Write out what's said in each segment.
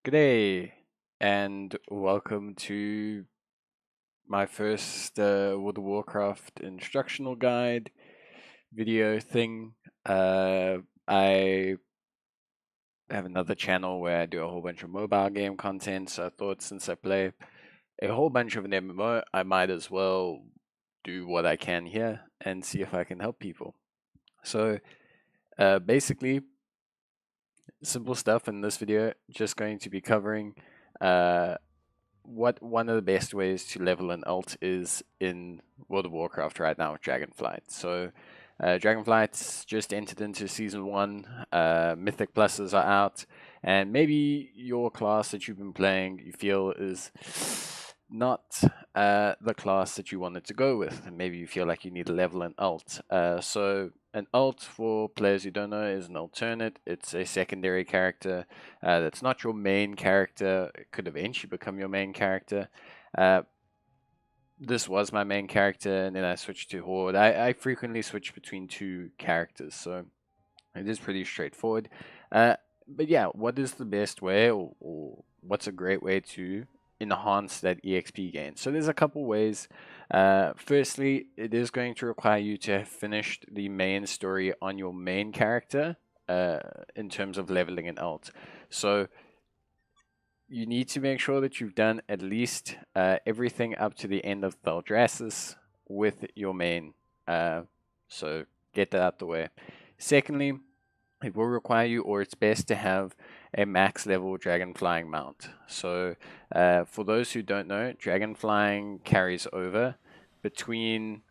G'day, and welcome to my first World of Warcraft instructional guide video thing. I have another channel where I do a whole bunch of mobile game content, so I thought since I play a whole bunch of an MMO, I might as well do what I can here and see if I can help people. So basically, simple stuff in this video, just going to be covering uh, what one of the best ways to level an alt is in World of Warcraft right now with Dragonflight. So Dragonflight's just entered into Season 1, Mythic Pluses are out, and maybe your class that you've been playing you feel is not the class that you wanted to go with. Maybe you feel like you need to level an alt. So an alt, for players who don't know, is an alternate. It's a secondary character that's not your main character. It could eventually become your main character. This was my main character, and then I switched to Horde. I frequently switch between two characters, so it is pretty straightforward. But yeah, what is the best way, or what's a great way to enhance that EXP gain? So there's a couple ways. Firstly, it is going to require you to have finished the main story on your main character in terms of leveling an alt. So you need to make sure that you've done at least everything up to the end of Thaldraszus with your main. So get that out the way. Secondly, it will require you, or it's best to have a max level dragon flying mount. So for those who don't know, dragon flying carries over between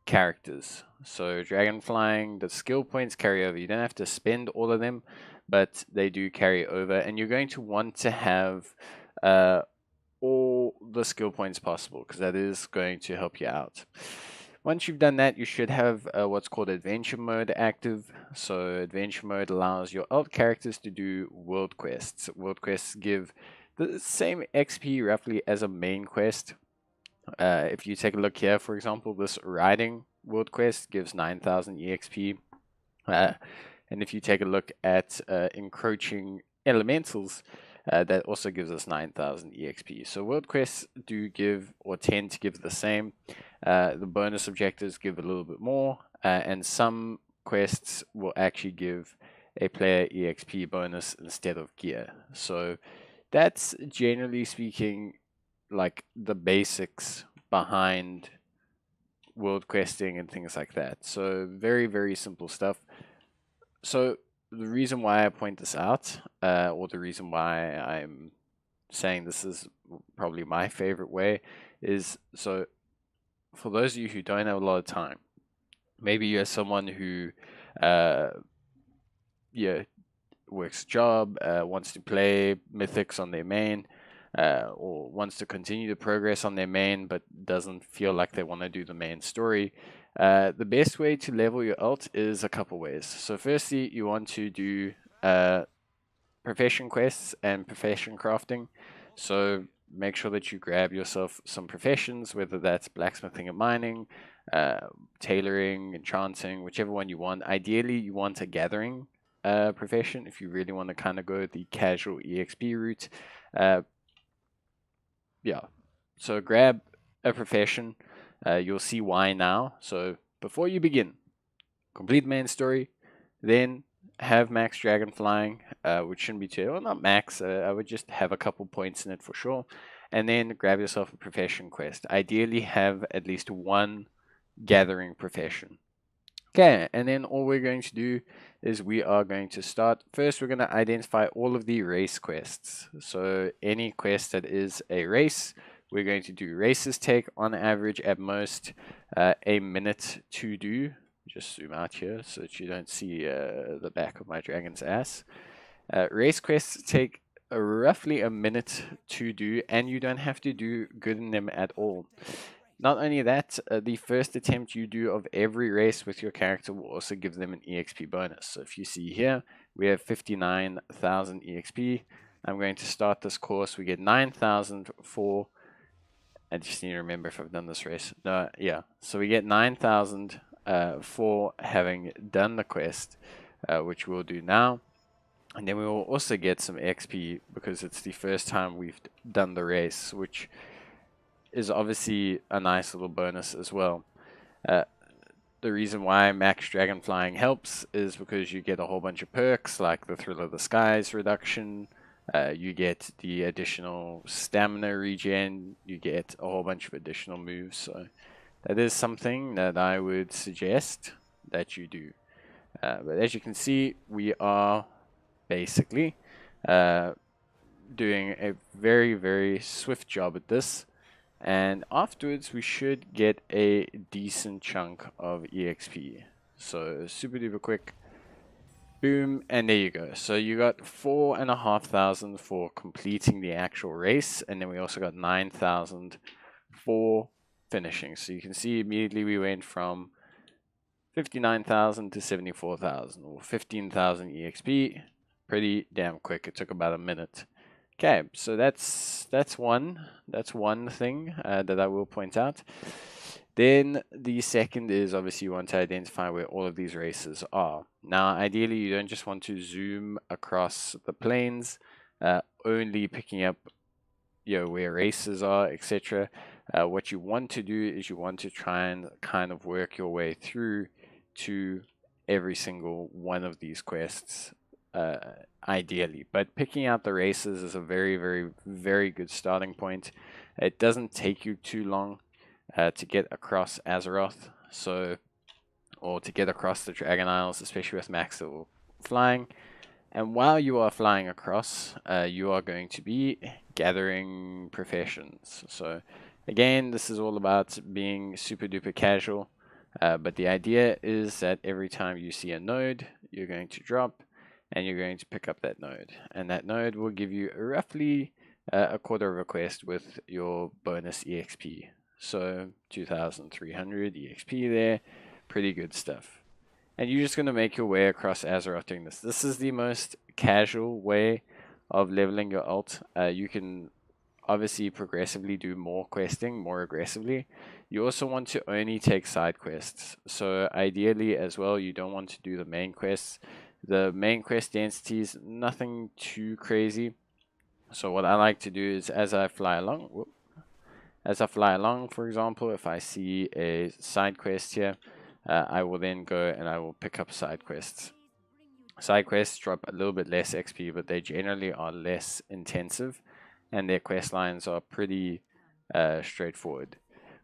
characters. So dragon flying, the skill points carry over. You don't have to spend all of them, but they do carry over, and you're going to want to have all the skill points possible because that is going to help you out. Once you've done that, you should have what's called adventure mode active. So adventure mode allows your alt characters to do world quests. World quests give the same XP roughly as a main quest. If you take a look here, for example, this riding world quest gives 9,000 EXP. And if you take a look at encroaching elementals, that also gives us 9,000 EXP. So world quests do give, or tend to give, the same. The bonus objectives give a little bit more, and some quests will actually give a player EXP bonus instead of gear. So that's, generally speaking, like the basics behind world questing and things like that. So very, very simple stuff. So the reason why I point this out, or the reason why I'm saying this is probably my favorite way, is so for those of you who don't have a lot of time, maybe you're someone who, yeah, works a job, wants to play mythics on their main, or wants to continue to progress on their main, but doesn't feel like they want to do the main story. The best way to level your alt is a couple ways. So firstly, you want to do profession quests and profession crafting. So make sure that you grab yourself some professions, whether that's blacksmithing and mining, tailoring, enchanting, whichever one you want. Ideally, you want a gathering profession if you really want to kind of go the casual EXP route. Yeah, so grab a profession. You'll see why now. So before you begin, complete main story, then have max dragon flying, which shouldn't be too, well, not max, I would just have a couple points in it for sure, and then grab yourself a profession quest. Ideally have at least one gathering profession. Okay, and then all we're going to do is we are going to start. First, we're going to identify all of the race quests. So any quest that is a race, we're going to do. Races take, on average, at most, a minute to do. Just zoom out here so that you don't see the back of my dragon's ass. Race quests take roughly a minute to do, and you don't have to do good in them at all. Not only that, the first attempt you do of every race with your character will also give them an EXP bonus. So if you see here, we have 59,000 EXP. I'm going to start this course. We get 9,000 for, I just need to remember if I've done this race. No, yeah. So we get 9,000 for having done the quest, which we'll do now. And then we will also get some XP because it's the first time we've done the race, which is obviously a nice little bonus as well. The reason why max dragon flying helps is because you get a whole bunch of perks like the Thrill of the Skies reduction, you get the additional stamina regen, you get a whole bunch of additional moves. So that is something that I would suggest that you do. But as you can see, we are basically doing a very, very swift job at this. And afterwards, we should get a decent chunk of EXP. So super duper quick. Boom, and there you go. So you got 4,500 for completing the actual race, and then we also got 9,000 for finishing. So you can see immediately we went from 59,000 to 74,000, or 15,000 EXP. Pretty damn quick. It took about a minute. Okay, so that's one thing that I will point out. Then the second is obviously you want to identify where all of these races are. Now, ideally, you don't just want to zoom across the plains, only picking up, where races are, etc. What you want to do is you want to try and kind of work your way through to every single one of these quests. Ideally, but picking out the races is a very, very, very good starting point. It doesn't take you too long to get across Azeroth, or to get across the Dragon Isles, especially with max level flying. And while you are flying across, you are going to be gathering professions. So again, this is all about being super duper casual, but the idea is that every time you see a node, you're going to drop and you're going to pick up that node, and that node will give you roughly a quarter of a quest with your bonus EXP. So 2,300 EXP there, pretty good stuff. And you're just going to make your way across Azeroth doing this. This is the most casual way of leveling your ult. You can obviously progressively do more questing, more aggressively. You also want to only take side quests. So ideally as well, you don't want to do the main quests. The main quest density is nothing too crazy. So what I like to do is as I fly along, for example, if I see a side quest here, I will then go and I will pick up side quests. Side quests drop a little bit less XP, but they generally are less intensive, and their quest lines are pretty straightforward.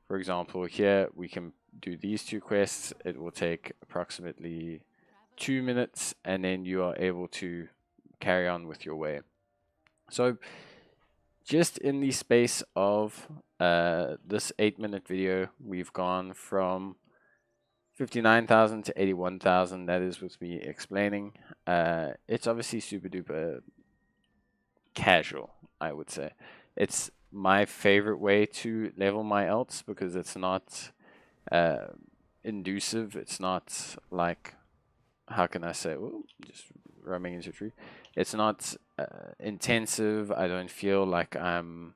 For example, here we can do these two quests. It will take approximately 2 minutes, and then you are able to carry on with your way. So just in the space of this 8-minute video, we've gone from 59,000 to 81,000. That is with me explaining. It's obviously super duper casual, I would say. It's my favorite way to level my ults because it's not inducive. It's not like, how can I say, just roaming into a tree. It's not intensive. I don't feel like I'm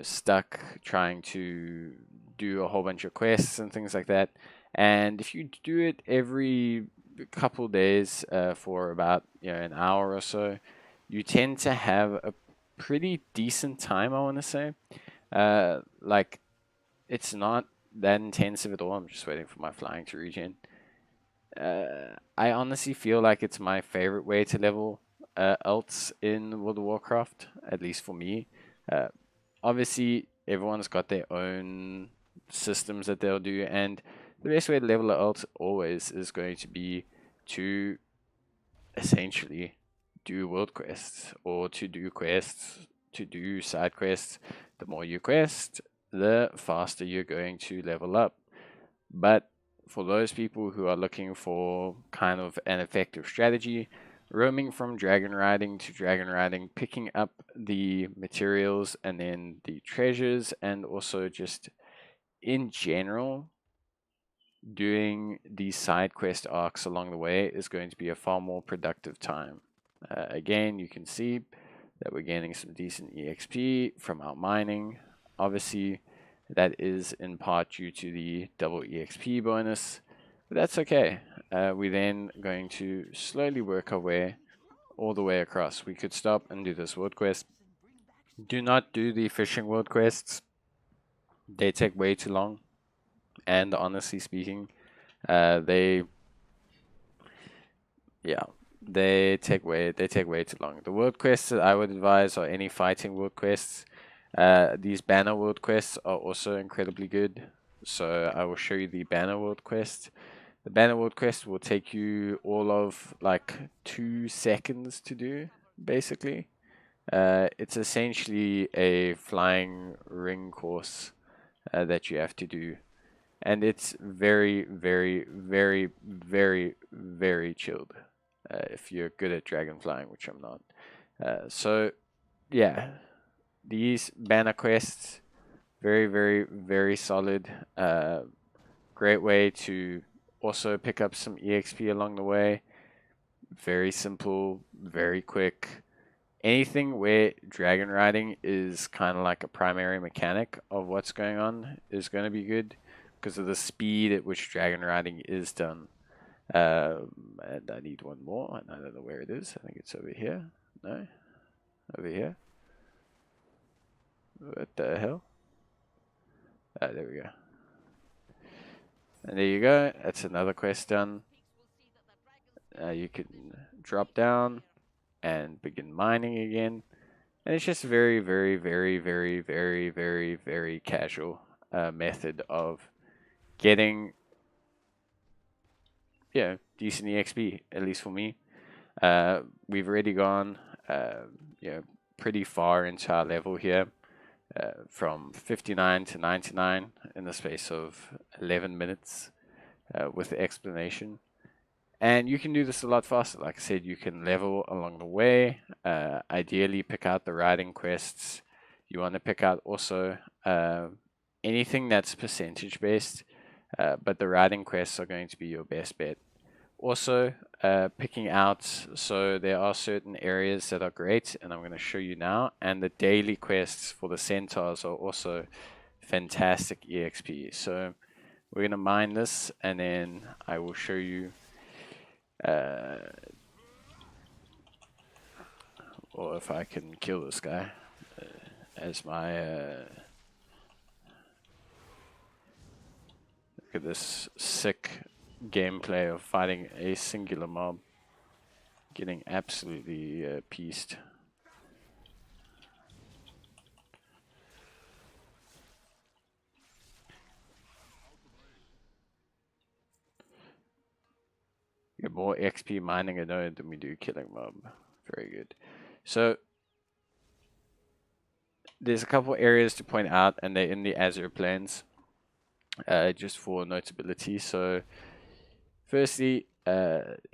stuck trying to do a whole bunch of quests and things like that. And if you do it every couple days for about an hour or so, you tend to have a pretty decent time, I want to say. Like, it's not that intensive at all. I'm just waiting for my flying to regen. I honestly feel like it's my favorite way to level ults in World of Warcraft, at least for me. Obviously, everyone's got their own systems that they'll do, and the best way to level an ult always is going to be to essentially do world quests, or to do quests, to do side quests. The more you quest, the faster you're going to level up. But for those people who are looking for kind of an effective strategy, roaming from dragon riding to dragon riding, picking up the materials and then the treasures, and also just in general doing these side quest arcs along the way is going to be a far more productive time. Again, you can see that we're gaining some decent EXP from our mining. Obviously, that is in part due to the double EXP bonus, but that's okay. We're then going to slowly work our way all the way across. We could stop and do this world quest. Do not do the fishing world quests. They take way too long. And honestly speaking, they take way too long. The world quests that I would advise are any fighting world quests. These banner world quests are also incredibly good. So I will show you the banner world quest. The banner world quest will take you all of like 2 seconds to do, basically. It's essentially a flying ring course that you have to do. And it's very, very, very, very, very chilled. If you're good at dragon flying, which I'm not. So, yeah, these banner quests, very, very, very solid. Great way to also pick up some EXP along the way. Very simple, very quick. Anything where dragon riding is kind of like a primary mechanic of what's going on is going to be good because of the speed at which dragon riding is done. And I need one more, and I don't know where it is. I think it's over here. No? Over here? What the hell? There we go. And there you go. That's another quest done. You can drop down and begin mining again. And it's just very, very, very, very, very, very, very casual method of getting, decent EXP, at least for me. We've already gone, pretty far into our level here, from 59 to 99 in the space of 11 minutes with the explanation. And you can do this a lot faster. Like I said, you can level along the way. Ideally, pick out the riding quests. You want to pick out also anything that's percentage based, but the riding quests are going to be your best bet. Also, picking out, so there are certain areas that are great, and I'm going to show you now. And the daily quests for the centaurs are also fantastic EXP. So we're going to mine this, and then I will show you. Or if I can kill this guy as my look at this sick gameplay of fighting a singular mob, getting absolutely pieced. We get more XP mining a node than we do killing mob. Very good. So there's a couple areas to point out, and they're in the Azure Plains, just for notability. So firstly,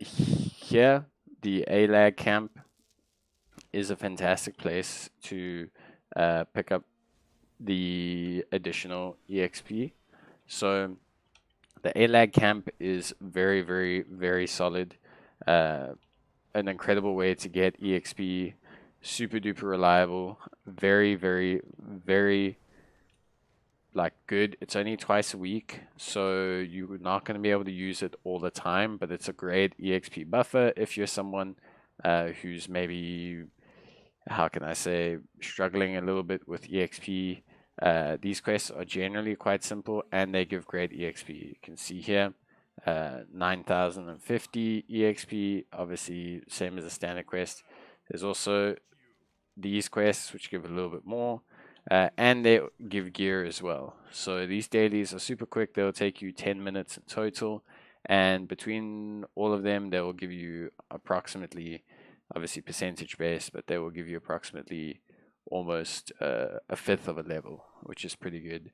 here, the ALAG camp is a fantastic place to pick up the additional EXP. So the ALAG camp is very, very, very solid. An incredible way to get EXP, super duper reliable, very, very, very good. It's only twice a week, so you're not going to be able to use it all the time, but it's a great EXP buffer if you're someone who's maybe, how can I say, struggling a little bit with EXP. These quests are generally quite simple, and they give great EXP. You can see here, 9,050 EXP, obviously same as a standard quest. There's also these quests which give a little bit more, and they give gear as well. So these dailies are super quick. They'll take you 10 minutes in total, and between all of them they will give you approximately, obviously percentage based, but they will give you approximately almost a fifth of a level, which is pretty good.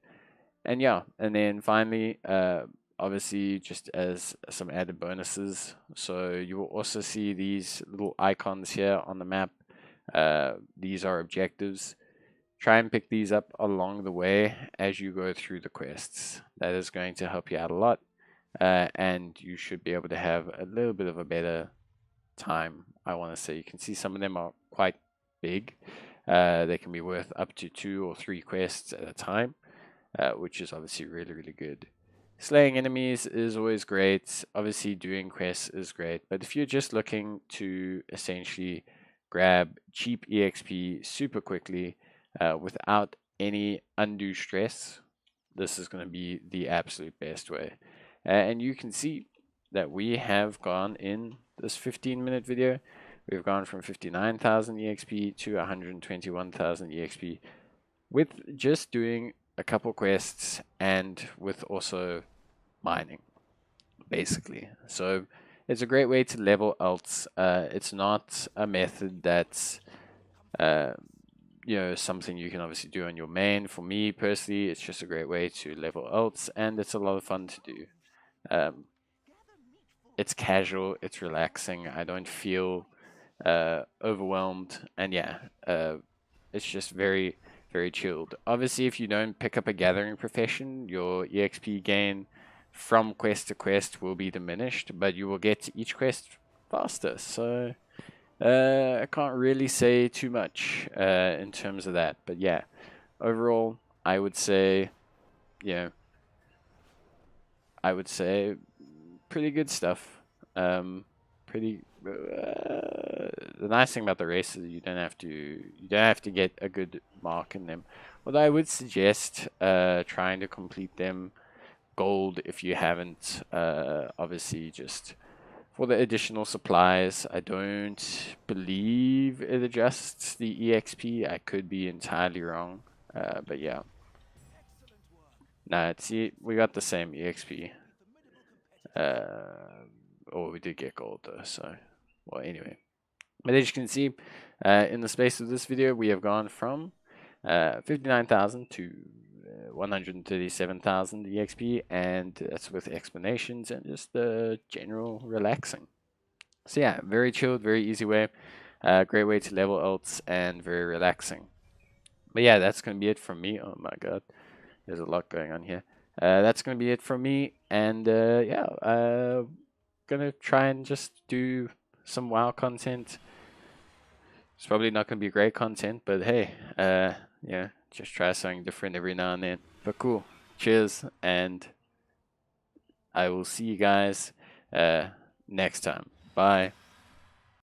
And yeah, and then finally, obviously just as some added bonuses, so you will also see these little icons here on the map. These are objectives. Try and pick these up along the way as you go through the quests. That is going to help you out a lot, and you should be able to have a little bit of a better time. I want to say you can see some of them are quite big. They can be worth up to 2 or 3 quests at a time, which is obviously really, really good. Slaying enemies is always great. Obviously, doing quests is great. But if you're just looking to essentially grab cheap EXP super quickly without any undue stress, this is going to be the absolute best way. And you can see that we have gone in this 15-minute video. We've gone from 59,000 EXP to 121,000 EXP with just doing a couple quests and with also mining, basically. So it's a great way to level alts. It's not a method that's something you can obviously do on your main. For me personally, it's just a great way to level alts, and it's a lot of fun to do. It's casual, it's relaxing. I don't feel overwhelmed, and yeah, it's just very, very chilled. Obviously, if you don't pick up a gathering profession, your EXP gain from quest to quest will be diminished, but you will get to each quest faster. So I can't really say too much in terms of that. But yeah, overall, I would say, pretty good stuff. Pretty. The nice thing about the race is you don't have to get a good mark in them. Although I would suggest trying to complete them gold if you haven't. Obviously, just for the additional supplies. I don't believe it adjusts the EXP. I could be entirely wrong, but yeah. Nah, see, we got the same EXP. Or we did get gold though, so well anyway. But as you can see, in the space of this video, we have gone from 59,000 to 137,000 EXP, and that's with explanations and just general relaxing. So yeah, very chilled, very easy way, great way to level alts, and very relaxing. But yeah, that's going to be it from me. Oh my god, there's a lot going on here. That's going to be it from me, and yeah, gonna try and just do some WoW content. It's probably not gonna be great content, but hey, yeah, just try something different every now and then. But cool, cheers, and I will see you guys next time. Bye.